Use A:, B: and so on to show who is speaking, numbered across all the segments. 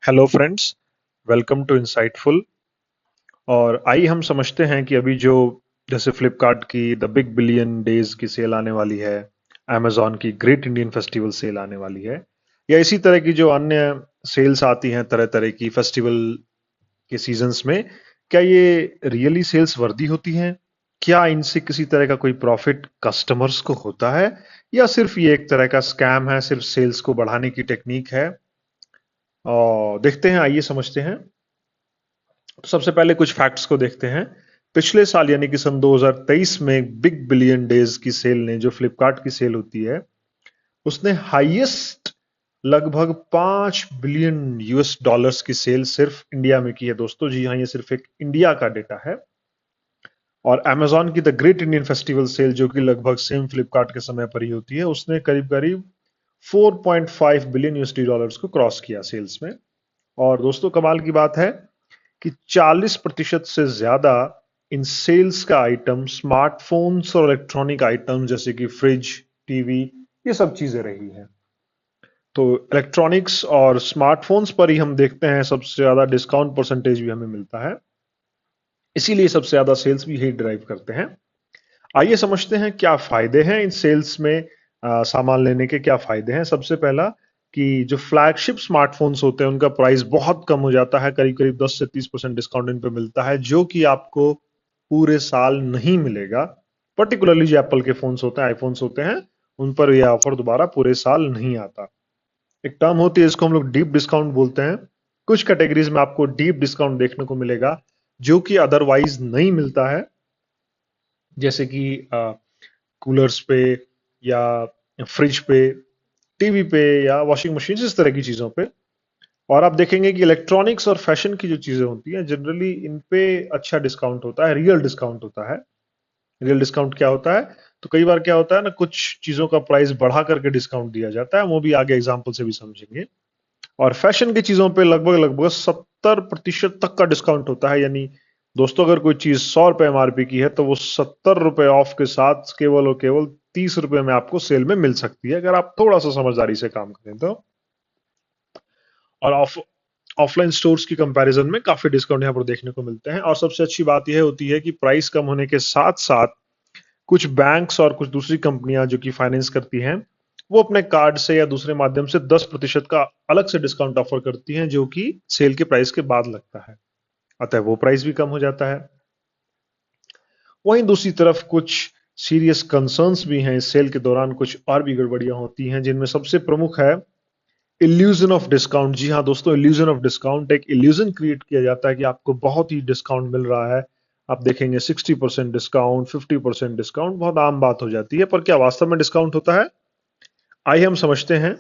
A: Hello friends, welcome to Insightful. और आइए हम समझते हैं कि अभी जो जैसे फ्लिपकार्ट की द बिग बिलियन डेज की सेल आने वाली है, amazon की ग्रेट इंडियन फेस्टिवल सेल आने वाली है, या इसी तरह की जो अन्य सेल्स आती हैं तरह तरह की फेस्टिवल के सीजन्स में, क्या ये रियली सेल्स वर्दी होती हैं? क्या इनसे किसी तरह का कोई प्रॉफिट कस्टमर्स को होता है, या सिर्फ ये एक तरह का स्कैम है, सिर्फ सेल्स को बढ़ाने की टेक्निक है? और देखते हैं, आइए समझते हैं। तो सबसे पहले कुछ फैक्ट्स को देखते हैं। पिछले साल यानी कि सन 2023 में बिग बिलियन डेज की सेल ने, जो फ्लिपकार्ट की सेल होती है, उसने हाईएस्ट लगभग 5 बिलियन यूएस डॉलर्स की सेल सिर्फ इंडिया में की है दोस्तों। जी हाँ, ये सिर्फ एक इंडिया का डेटा है। और amazon की the great Indian festival sale, जो कि लगभग सेम फ्लिपकार्ट के समय पर ही होती है, उसने करीब करीब 4.5 बिलियन यूएसडी डॉलर्स को क्रॉस किया सेल्स में। और दोस्तों, कमाल की बात है कि 40% से ज्यादा इन सेल्स का आइटम स्मार्टफोन्स और इलेक्ट्रॉनिक आइटम जैसे कि फ्रिज, टीवी, ये सब चीजें रही हैं। तो इलेक्ट्रॉनिक्स और स्मार्टफोन्स पर ही हम देखते हैं सबसे ज्यादा डिस्काउंट परसेंटेज भी हमें मिलता है, इसीलिए सबसे ज्यादा सेल्स भी यही ड्राइव करते हैं। आइए समझते हैं क्या फायदे हैं इन सेल्स में। सामान लेने के क्या फायदे हैं? सबसे पहला कि जो फ्लैगशिप स्मार्टफोन्स होते हैं उनका प्राइस बहुत कम हो जाता है, करीब करीब 10 से 30% डिस्काउंट इन पे मिलता है, जो कि आपको पूरे साल नहीं मिलेगा। पर्टिकुलरली जो एप्पल के फोन्स होते हैं, आईफोन्स होते हैं, उन पर यह ऑफर दोबारा पूरे साल नहीं आता। एक टर्म होती है, इसको हम लोग डीप डिस्काउंट बोलते हैं। कुछ कैटेगरीज में आपको डीप डिस्काउंट देखने को मिलेगा जो कि अदरवाइज नहीं मिलता है, जैसे कि कूलर्स पे, या फ्रिज पे, टीवी पे, या वॉशिंग मशीन, इस तरह की चीजों पे। और आप देखेंगे कि इलेक्ट्रॉनिक्स और फैशन की जो चीजें होती हैं, जनरली इन पे अच्छा डिस्काउंट होता है, रियल डिस्काउंट होता है। रियल डिस्काउंट क्या होता है? तो कई बार क्या होता है ना, कुछ चीजों का प्राइस बढ़ा करके डिस्काउंट दिया जाता है, वो भी आगे एग्जांपल से भी समझेंगे। और फैशन की चीजों पे लगभग लगभग 70% तक का डिस्काउंट होता है। यानी दोस्तों, अगर कोई चीज 100 रुपए एमआरपी की है, तो वो 70 रुपए ऑफ के साथ केवल और केवल 30 रुपए में आपको सेल में मिल सकती है, अगर आप थोड़ा सा समझदारी से काम करें तो। और ऑफलाइन स्टोर्स की कंपैरिजन में काफी डिस्काउंट यहाँ पर देखने को मिलते हैं। और सबसे अच्छी बात यह होती है कि प्राइस कम होने के साथ साथ कुछ बैंक्स और कुछ दूसरी कंपनियां जो कि फाइनेंस करती हैं, वो अपने कार्ड से या दूसरे माध्यम से 10% का अलग से डिस्काउंट ऑफर करती हैं, जो कि सेल के प्राइस के बाद लगता है। अतः वो प्राइस भी कम हो जाता है। वहीं दूसरी तरफ कुछ सीरियस कंसर्न्स भी हैं इस सेल के दौरान, कुछ और भी गड़बड़ियां होती हैं, जिनमें सबसे प्रमुख है इल्यूजन ऑफ डिस्काउंट। जी हाँ दोस्तों, इल्यूजन ऑफ डिस्काउंट, एक इल्यूजन क्रिएट किया जाता है कि आपको बहुत ही डिस्काउंट मिल रहा है। आप देखेंगे 60% डिस्काउंट, 50% डिस्काउंट, बहुत आम बात हो जाती है। पर क्या वास्तव में डिस्काउंट होता है? आइए हम समझते हैं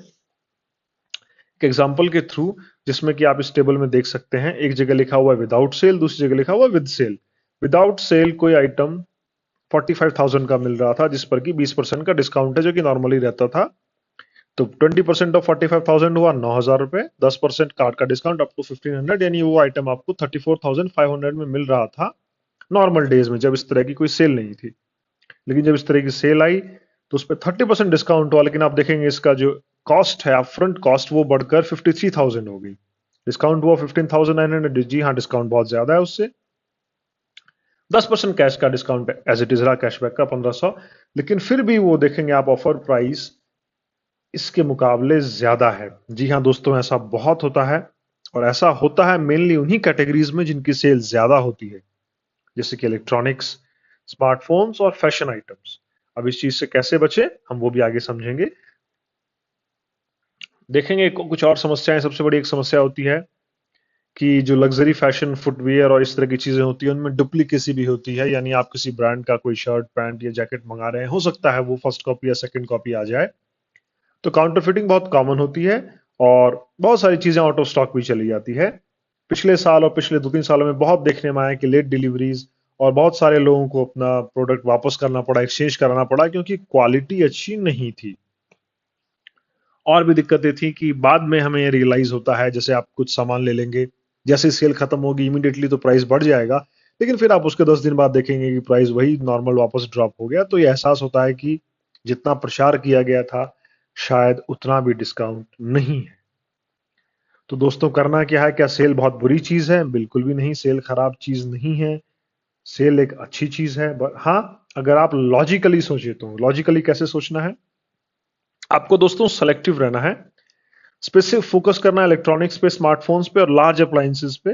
A: एक एग्जांपल के थ्रू, जिसमें कि आप इस टेबल में देख सकते हैं, एक जगह लिखा हुआ है विदाउट सेल, दूसरी जगह लिखा हुआ है विद सेल। विदाउट सेल कोई आइटम 45,000 का मिल रहा था, जिस पर कि 20% का डिस्काउंट है, जो कि नॉर्मली रहता था। तो 20% ऑफ 45,000 हुआ 9,000 रुपए, 10% कार्ड का डिस्काउंट अप टू 1500, यानी वो आइटम आपको 34,500 में मिल रहा था नॉर्मल डेज में, जब इस तरह की कोई सेल नहीं थी। लेकिन जब इस तरह की सेल आई, तो उस पर 30% डिस्काउंट हुआ, लेकिन आप देखेंगे इसका जो कॉस्ट है, अपफ्रंट कॉस्ट, वो बढ़कर 53,000 हो गई। डिस्काउंट हुआ 15,900, जी हाँ, डिस्काउंट बहुत ज्यादा है उससे। 10% कैश का डिस्काउंट एज इट इज रहा, कैशबैक का 1,500, लेकिन फिर भी वो देखेंगे आप, ऑफर प्राइस इसके मुकाबले ज्यादा है। जी हाँ दोस्तों, ऐसा बहुत होता है। और ऐसा होता है मेनली उन्हीं कैटेगरीज में जिनकी सेल ज्यादा होती है, जैसे कि इलेक्ट्रॉनिक्स, स्मार्टफोन्स और फैशन आइटम्स। अब इस चीज से कैसे बचे, हम वो भी आगे समझेंगे। देखेंगे कुछ और समस्याएं। सबसे बड़ी एक समस्या होती है कि जो लग्जरी फैशन, फुटवियर और इस तरह की चीजें होती है, उनमें डुप्लीकेसी भी होती है। यानी आप किसी ब्रांड का कोई शर्ट, पैंट या जैकेट मंगा रहे हैं, हो सकता है वो फर्स्ट कॉपी या सेकंड कॉपी आ जाए। तो काउंटरफिटिंग बहुत कॉमन होती है, और बहुत सारी चीजें आउट ऑफ स्टॉक भी चली जाती है। पिछले साल और पिछले 2-3 सालों में बहुत देखने में आया कि लेट डिलीवरीज, और बहुत सारे लोगों को अपना प्रोडक्ट वापस करना पड़ा, एक्सचेंज कराना पड़ा, क्योंकि क्वालिटी अच्छी नहीं थी। और भी दिक्कतें थी कि बाद में हमें रियलाइज होता है, जैसे आप कुछ सामान ले लेंगे, जैसे सेल खत्म होगी इमीडिएटली तो प्राइस बढ़ जाएगा, लेकिन फिर आप उसके 10 दिन बाद देखेंगे कि प्राइस वही नॉर्मल वापस ड्रॉप हो गया। तो ये एहसास होता है कि जितना प्रचार किया गया था, शायद उतना भी डिस्काउंट नहीं है। तो दोस्तों करना क्या है, क्या सेल बहुत बुरी चीज है? बिल्कुल भी नहीं, सेल खराब चीज नहीं है। सेल एक अच्छी चीज है। हाँ, अगर आप लॉजिकली सोचे तो। लॉजिकली कैसे सोचना है? आपको दोस्तों सेलेक्टिव रहना है, स्पेसिफिक फोकस करना है इलेक्ट्रॉनिक्स पे, स्मार्टफोन्स पे और लार्ज अप्लायंसेस पे।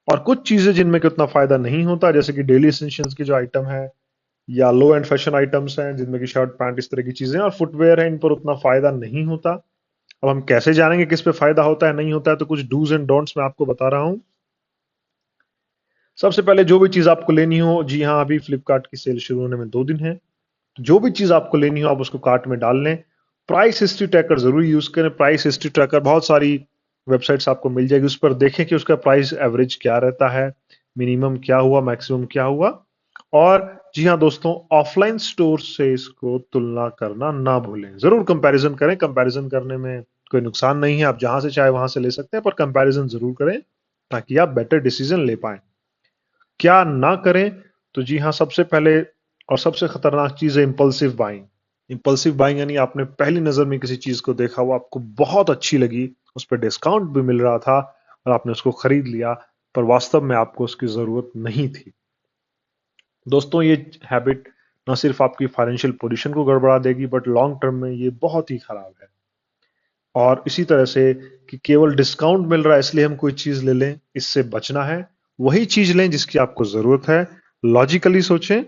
A: और कुछ चीजें जिनमें कि उतना फायदा नहीं होता, जैसे कि डेली एसेंशियल्स की जो आइटम है, या लो एंड फैशन आइटम्स हैं जिनमें कि शर्ट पैंट इस तरह की चीजें, और फुटवेयर है, इन पर उतना फायदा नहीं होता। अब हम कैसे जानेंगे किस पे फायदा होता है नहीं होता है? तो कुछ डूज एंड डोंट्स मैं आपको बता रहा हूं। सबसे पहले, जो भी चीज आपको लेनी हो, जी हाँ, अभी फ्लिपकार्ट की सेल शुरू होने में 2 दिन है, तो जो भी चीज आपको लेनी हो आप उसको कार्ट में डाल लें। प्राइस हिस्ट्री ट्रैकर जरूर यूज करें। प्राइस हिस्ट्री ट्रैकर बहुत सारी वेबसाइट्स आपको मिल जाएगी, उस पर देखें कि उसका प्राइस एवरेज क्या रहता है, मिनिमम क्या हुआ, मैक्सिमम क्या हुआ। और जी हाँ दोस्तों, ऑफलाइन स्टोर से इसको तुलना करना ना भूलें। जरूर कंपैरिजन करें, कंपैरिजन करने में कोई नुकसान नहीं है, आप जहां से चाहे वहां से ले सकते हैं, पर कंपैरिजन जरूर करें ताकि आप बेटर डिसीजन ले पाए। क्या ना करें? तो जी हाँ, सबसे पहले और सबसे खतरनाक चीज है इंपल्सिव बाइंग। इंपल्सिव बाइंग यानी आपने पहली नजर में किसी चीज को देखा, वो आपको बहुत अच्छी लगी, उस पर डिस्काउंट भी मिल रहा था और आपने उसको खरीद लिया, पर वास्तव में आपको उसकी जरूरत नहीं थी। दोस्तों, ये हैबिट न सिर्फ आपकी फाइनेंशियल पोजीशन को गड़बड़ा देगी, बट लॉन्ग टर्म में ये बहुत ही खराब है। और इसी तरह से कि केवल डिस्काउंट मिल रहा है इसलिए हम कोई चीज ले लें, इससे बचना है। वही चीज लें जिसकी आपको जरूरत है। लॉजिकली सोचें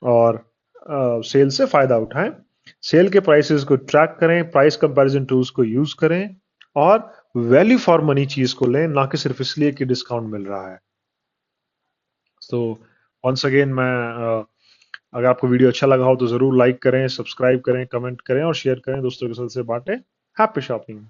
A: और सेल से फायदा उठाएं। सेल के प्राइसेस को ट्रैक करें, प्राइस कंपैरिजन टूल्स को यूज करें और वैल्यू फॉर मनी चीज को लें, ना कि सिर्फ इसलिए कि डिस्काउंट मिल रहा है। तो वंस अगेन मैं अगर आपको वीडियो अच्छा लगा हो तो जरूर लाइक करें, सब्सक्राइब करें, कमेंट करें और शेयर करें, दोस्तों के साथ से बांटें। Happy shopping.